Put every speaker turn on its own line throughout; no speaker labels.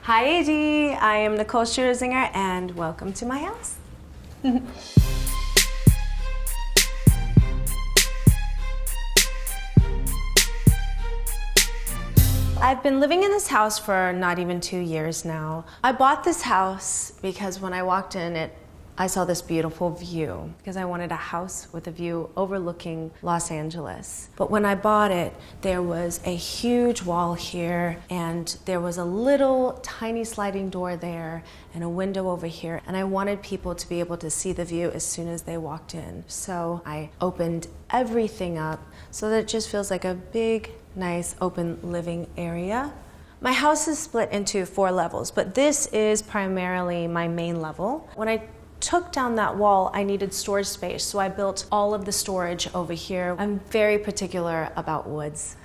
Hi AG, I am Nicole Scherzinger and welcome to my house. I've been living in this house for not even 2 years now. I bought this house because when I walked in I saw this beautiful view because I wanted a house with a view overlooking Los Angeles. But when I bought it, there was a huge wall here and there was a little tiny sliding door there and a window over here. And I wanted people to be able to see the view as soon as they walked in. So I opened everything up so that it just feels like a big, nice, open living area. My house is split into 4 levels, but this is primarily my main level. When I took down that wall, I needed storage space, so I built all of the storage over here. I'm very particular about woods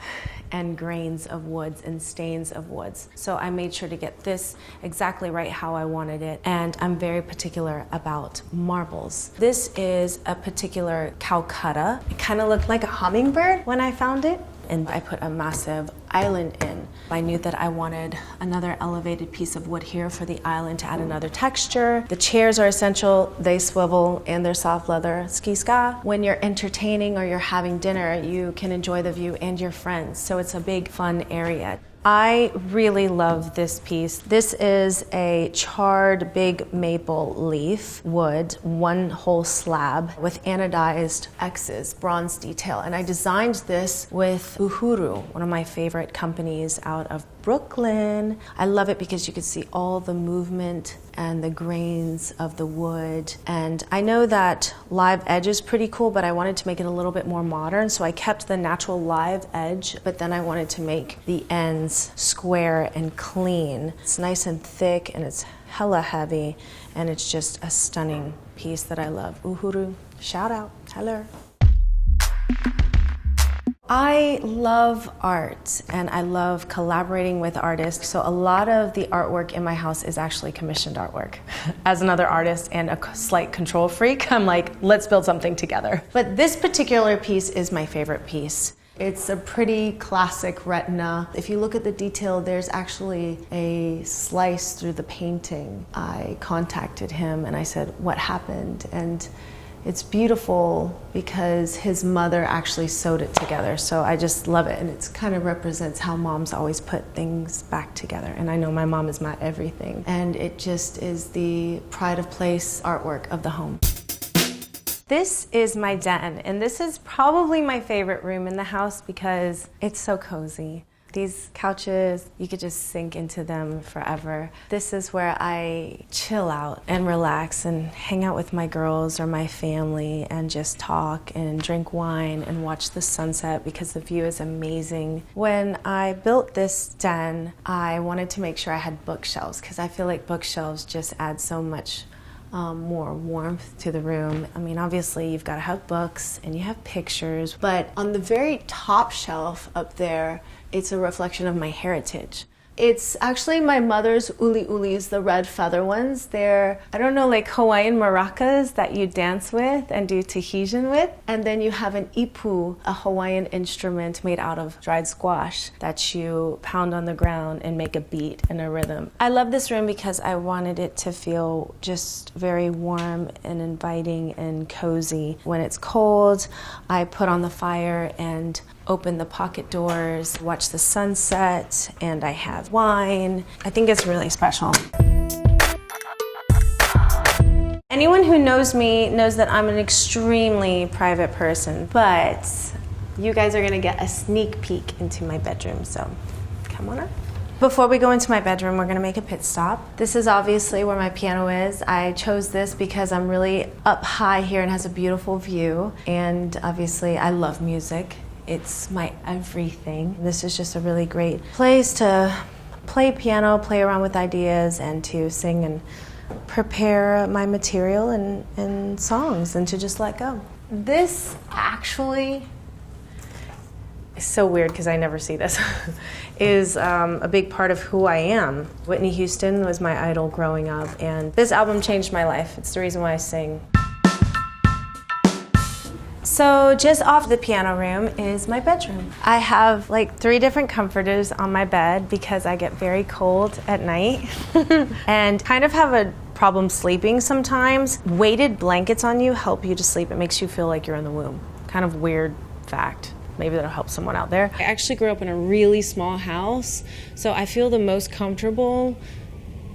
and grains of woods and stains of woods. So I made sure to get this exactly right how I wanted it. And I'm very particular about marbles. This is a particular Calcutta. It kind of looked like a hummingbird when I found it. And I put a massive island in. I knew that I wanted another elevated piece of wood here for the island to add another texture. The chairs are essential. They swivel and they're soft leather. Ski ska. When you're entertaining or you're having dinner, you can enjoy the view and your friends. So it's a big, fun area. I really love this piece. This is a charred big maple leaf wood, one whole slab with anodized X's, bronze detail. And I designed this with Uhuru, one of my favorite companies out of Brooklyn. I love it because you can see all the movement and the grains of the wood. And I know that live edge is pretty cool, but I wanted to make it a little bit more modern. So I kept the natural live edge, but then I wanted to make the ends square and clean. It's nice and thick and it's hella heavy. And it's just a stunning piece that I love. Uhuru, shout out, hello. I love art and I love collaborating with artists. So a lot of the artwork in my house is actually commissioned artwork. As another artist and a slight control freak, I'm like, let's build something together. But this particular piece is my favorite piece. It's a pretty classic retina. If you look at the detail, there's actually a slice through the painting. I contacted him and I said, what happened? And it's beautiful because his mother actually sewed it together. So I just love it. And it kind of represents how moms always put things back together. And I know my mom is my everything. And it just is the pride of place artwork of the home. This is my den. And this is probably my favorite room in the house because it's so cozy. These couches, you could just sink into them forever. This is where I chill out and relax and hang out with my girls or my family and just talk and drink wine and watch the sunset because the view is amazing. When I built this den, I wanted to make sure I had bookshelves because I feel like bookshelves just add so much more warmth to the room. I mean, obviously you've got to have books and you have pictures, but on the very top shelf up there, it's a reflection of my heritage. It's actually my mother's uli ulis, the red feather ones. They're, I don't know, like Hawaiian maracas that you dance with and do Tahitian with. And then you have an ipu, a Hawaiian instrument made out of dried squash that you pound on the ground and make a beat and a rhythm. I love this room because I wanted it to feel just very warm and inviting and cozy. When it's cold, I put on the fire and open the pocket doors, watch the sunset, and I have wine. I think it's really special. Anyone who knows me knows that I'm an extremely private person, but you guys are gonna get a sneak peek into my bedroom, so come on up. Before we go into my bedroom, we're gonna make a pit stop. This is obviously where my piano is. I chose this because I'm really up high here and has a beautiful view, and obviously I love music. It's my everything. This is just a really great place to play piano, play around with ideas, and to sing and prepare my material and songs, and to just let go. This actually is so weird because I never see this, is a big part of who I am. Whitney Houston was my idol growing up, and this album changed my life. It's the reason why I sing. So just off the piano room is my bedroom. I have like 3 different comforters on my bed because I get very cold at night and kind of have a problem sleeping sometimes. Weighted blankets on you help you to sleep. It makes you feel like you're in the womb. Kind of weird fact. Maybe that'll help someone out there. I actually grew up in a really small house, so I feel the most comfortable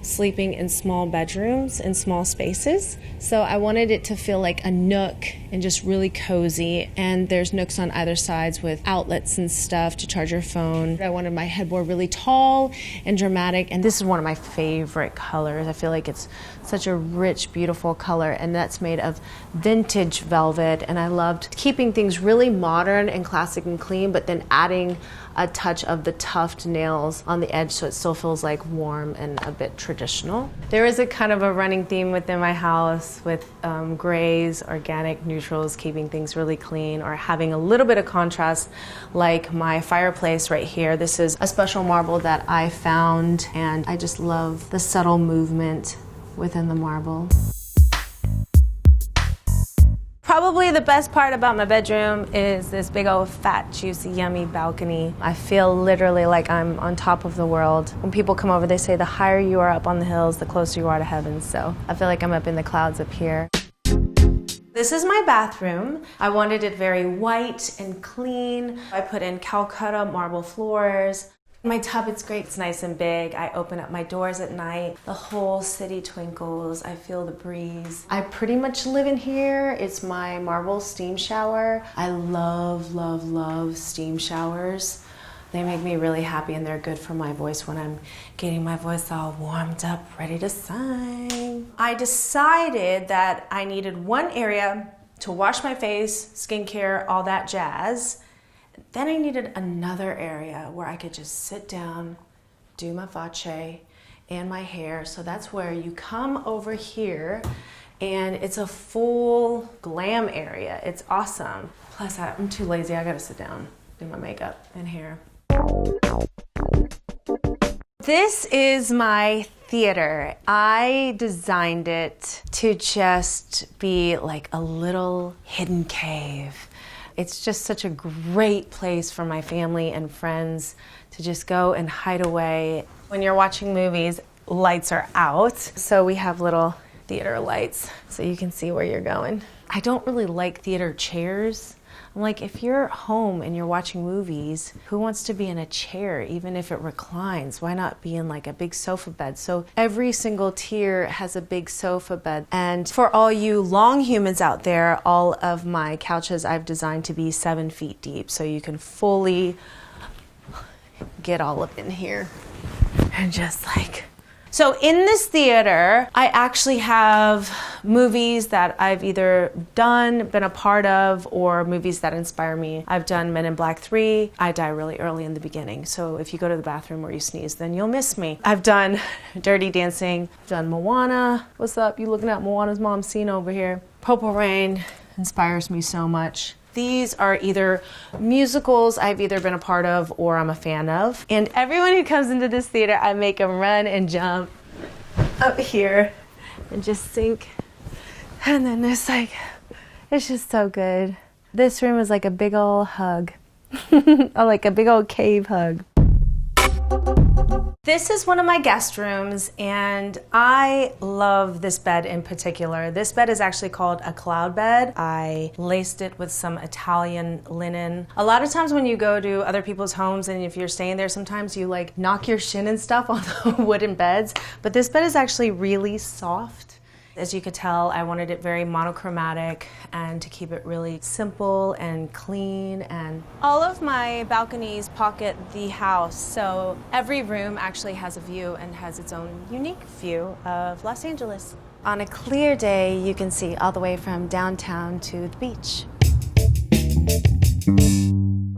sleeping in small bedrooms and small spaces. So I wanted it to feel like a nook and just really cozy. And there's nooks on either sides with outlets and stuff to charge your phone. I wanted my headboard really tall and dramatic. And this is one of my favorite colors. I feel like it's such a rich, beautiful color. And that's made of vintage velvet. And I loved keeping things really modern and classic and clean, but then adding a touch of the tuft nails on the edge so it still feels like warm and a bit traditional. There is a kind of a running theme within my house with grays, organic neutrals, keeping things really clean, or having a little bit of contrast, like my fireplace right here. This is a special marble that I found, and I just love the subtle movement within the marble. Probably the best part about my bedroom is this big old fat, juicy, yummy balcony. I feel literally like I'm on top of the world. When people come over, they say the higher you are up on the hills, the closer you are to heaven. So I feel like I'm up in the clouds up here. This is my bathroom. I wanted it very white and clean. I put in Calcutta marble floors. My tub, it's great, it's nice and big. I open up my doors at night. The whole city twinkles. I feel the breeze. I pretty much live in here. It's my marble steam shower. I love, love, love steam showers. They make me really happy and they're good for my voice when I'm getting my voice all warmed up, ready to sing. I decided that I needed one area to wash my face, skincare, all that jazz. Then I needed another area where I could just sit down, do my face and my hair. So that's where you come over here and it's a full glam area. It's awesome. Plus I'm too lazy, I gotta sit down, do my makeup and hair. This is my theater. I designed it to just be like a little hidden cave. It's just such a great place for my family and friends to just go and hide away. When you're watching movies, lights are out, so we have little theater lights so you can see where you're going. I don't really like theater chairs. I'm like, if you're home and you're watching movies, who wants to be in a chair, even if it reclines? Why not be in like a big sofa bed? So every single tier has a big sofa bed. And for all you long humans out there, all of my couches I've designed to be 7 feet deep, so you can fully get all up in here and just like... So in this theater, I actually have movies that I've either done, been a part of, or movies that inspire me. I've done Men in Black 3. I die really early in the beginning, so if you go to the bathroom or you sneeze, then you'll miss me. I've done Dirty Dancing. I've done Moana. What's up? You looking at Moana's mom scene over here. Purple Rain inspires me so much. These are either musicals I've either been a part of or I'm a fan of. And everyone who comes into this theater, I make them run and jump up here and just sink. And then it's like, it's just so good. This room is like a big old hug, or like a big old cave hug. This is one of my guest rooms, and I love this bed in particular. This bed is actually called a cloud bed. I laced it with some Italian linen. A lot of times when you go to other people's homes and if you're staying there, sometimes you like knock your shin and stuff on the wooden beds, but this bed is actually really soft. As you could tell, I wanted it very monochromatic and to keep it really simple and clean. And all of my balconies pocket the house, so every room actually has a view and has its own unique view of Los Angeles. On a clear day, you can see all the way from downtown to the beach.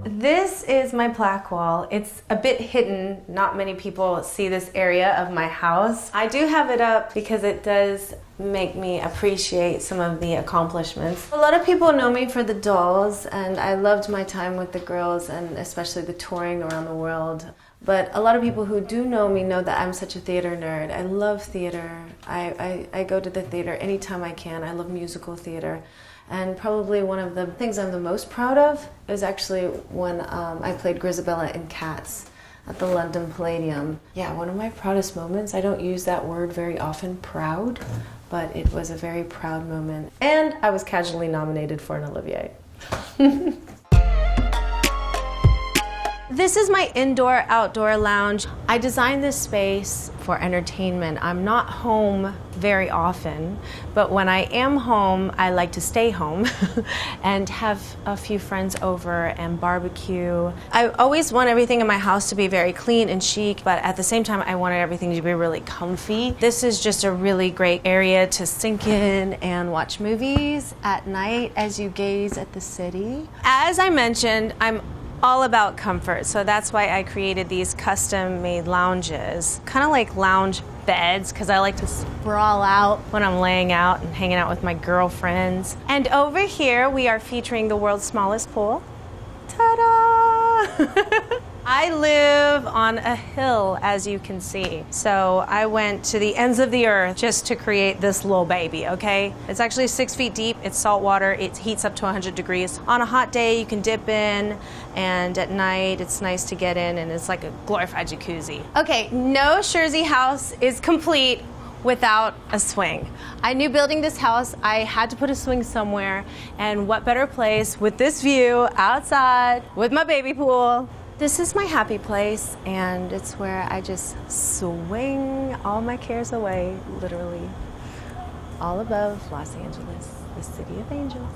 This is my plaque wall. It's a bit hidden. Not many people see this area of my house. I do have it up because it does make me appreciate some of the accomplishments. A lot of people know me for the dolls, and I loved my time with the girls and especially the touring around the world. But a lot of people who do know me know that I'm such a theater nerd. I love theater. I go to the theater anytime I can. I love musical theater. And probably one of the things I'm the most proud of is actually when I played Grisabella in Cats at the London Palladium. Yeah, one of my proudest moments. I don't use that word very often, proud, but it was a very proud moment. And I was casually nominated for an Olivier. This is my indoor-outdoor lounge. I designed this space for entertainment. I'm not home very often, but when I am home, I like to stay home and have a few friends over and barbecue. I always want everything in my house to be very clean and chic, but at the same time, I wanted everything to be really comfy. This is just a really great area to sink in and watch movies at night as you gaze at the city. As I mentioned, I'm all about comfort, so that's why I created these custom-made lounges, kind of like lounge beds, because I like to sprawl out when I'm laying out and hanging out with my girlfriends. And over here we are featuring the world's smallest pool. Ta-da! I live on a hill, as you can see. So I went to the ends of the earth just to create this little baby, okay? It's actually 6 feet deep, it's salt water, it heats up to 100 degrees. On a hot day, you can dip in, and at night, it's nice to get in, and it's like a glorified jacuzzi. Okay, no Scherzy house is complete without a swing. I knew building this house, I had to put a swing somewhere, and what better place with this view outside with my baby pool. This is my happy place, and it's where I just swing all my cares away, literally, all above Los Angeles, the city of angels.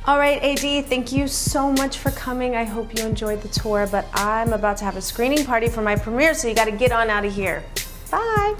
All right, AD, thank you so much for coming. I hope you enjoyed the tour, but I'm about to have a screening party for my premiere, so you gotta get on out of here. Bye.